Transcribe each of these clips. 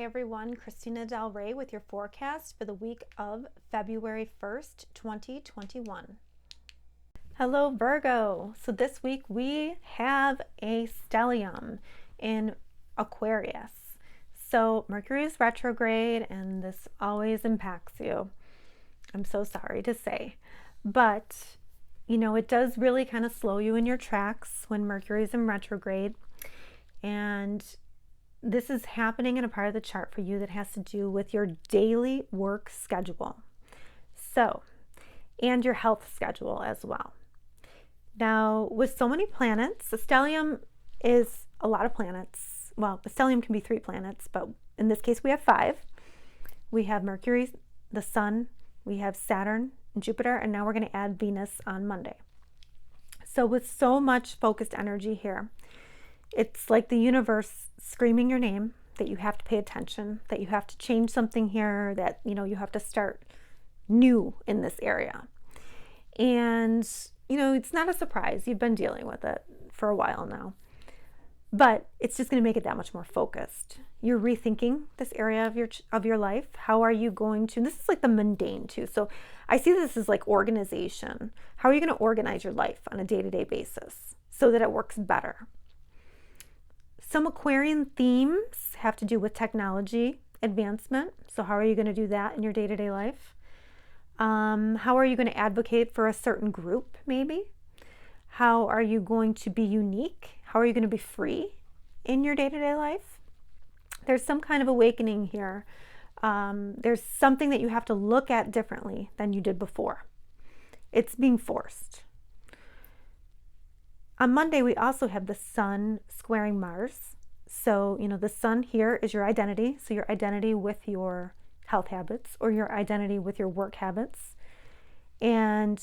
Hey everyone, Christina Del Rey with your forecast for the week of February 1st, 2021. Hello Virgo. So this week we have a stellium in Aquarius. So Mercury is retrograde and this always impacts you. I'm so sorry to say. But, it does really kind of slow you in your tracks when Mercury is in retrograde. And this is happening in a part of the chart for you that has to do with your daily work schedule. And your health schedule as well. Now, with so many planets, a stellium is a lot of planets. Well, a stellium can be 3 planets, but in this case we have 5. We have Mercury, the Sun, we have Saturn, and Jupiter, and now we're going to add Venus on Monday. So with so much focused energy here, it's like the universe screaming your name, that you have to pay attention, that you have to change something here, that, you have to start new in this area. And, it's not a surprise. You've been dealing with it for a while now. But it's just going to make it that much more focused. You're rethinking this area of your life. How are you going to, this is like the mundane too. So I see this as like organization. How are you going to organize your life on a day-to-day basis so that it works better? Some Aquarian themes have to do with technology advancement. So how are you going to do that in your day-to-day life? How are you going to advocate for a certain group, maybe? How are you going to be unique? How are you going to be free in your day-to-day life? There's some kind of awakening here. There's something that you have to look at differently than you did before. It's being forced. On Monday, we also have the Sun squaring Mars. So, the Sun here is your identity. So your identity with your health habits or your identity with your work habits. And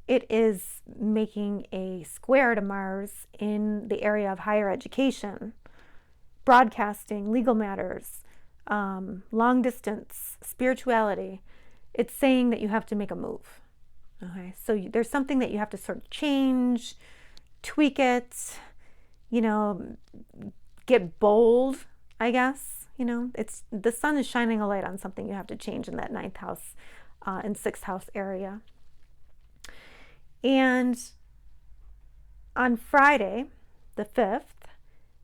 it is making a square to Mars in the area of higher education, broadcasting, legal matters, long distance, spirituality. It's saying that you have to make a move. Okay, so there's something that you have to sort of change, tweak it, get bold, I guess. It's the Sun is shining a light on something you have to change in that 9th house and 6th house area. And on Friday, the 5th,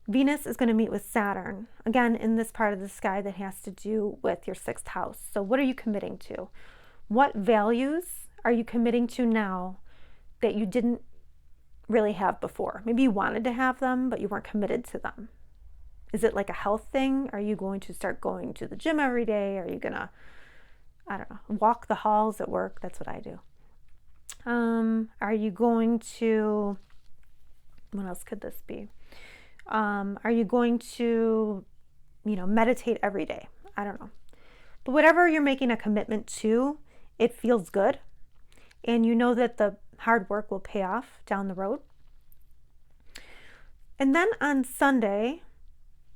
Venus is going to meet with Saturn, again, in this part of the sky that has to do with your 6th house. So what are you committing to? What values are you committing to now that you didn't really have before? Maybe you wanted to have them, but you weren't committed to them. Is it like a health thing? Are you going to start going to the gym every day? Are you going to, walk the halls at work? That's what I do. Are you going to, what else could this be? Are you going to, meditate every day? I don't know. But whatever you're making a commitment to, it feels good. And you know that the hard work will pay off down the road. And then on Sunday,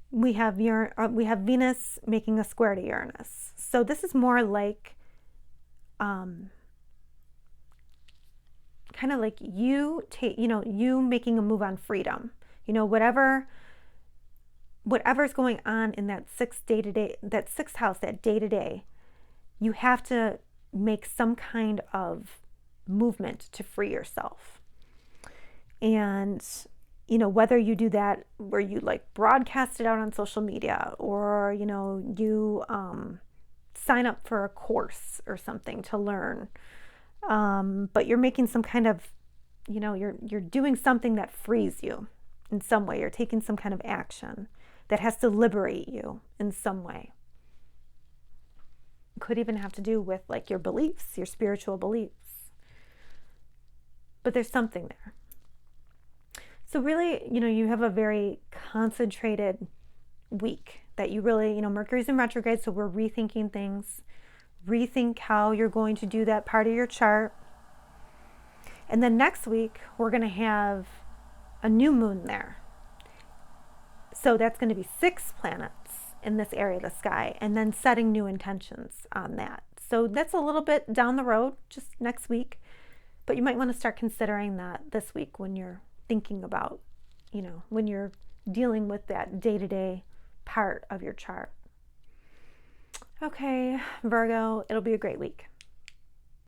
we have Venus making a square to Uranus. So this is more like kind of like you making a move on freedom. Whatever's going on in that 6th house, that day-to-day, you have to make some kind of movement to free yourself. And whether you do that where you like broadcast it out on social media or, you sign up for a course or something to learn. But you're making some kind of, you're doing something that frees you in some way. You're taking some kind of action that has to liberate you in some way. It could even have to do with like your beliefs, your spiritual beliefs. But there's something there. So really, you have a very concentrated week that you really, Mercury's in retrograde, so we're rethinking things. Rethink how you're going to do that part of your chart. And then next week, we're going to have a new moon there. So that's going to be 6 planets in this area of the sky, and then setting new intentions on that. So that's a little bit down the road, just next week. But you might want to start considering that this week when you're thinking about, when you're dealing with that day-to-day part of your chart. Okay, Virgo, it'll be a great week.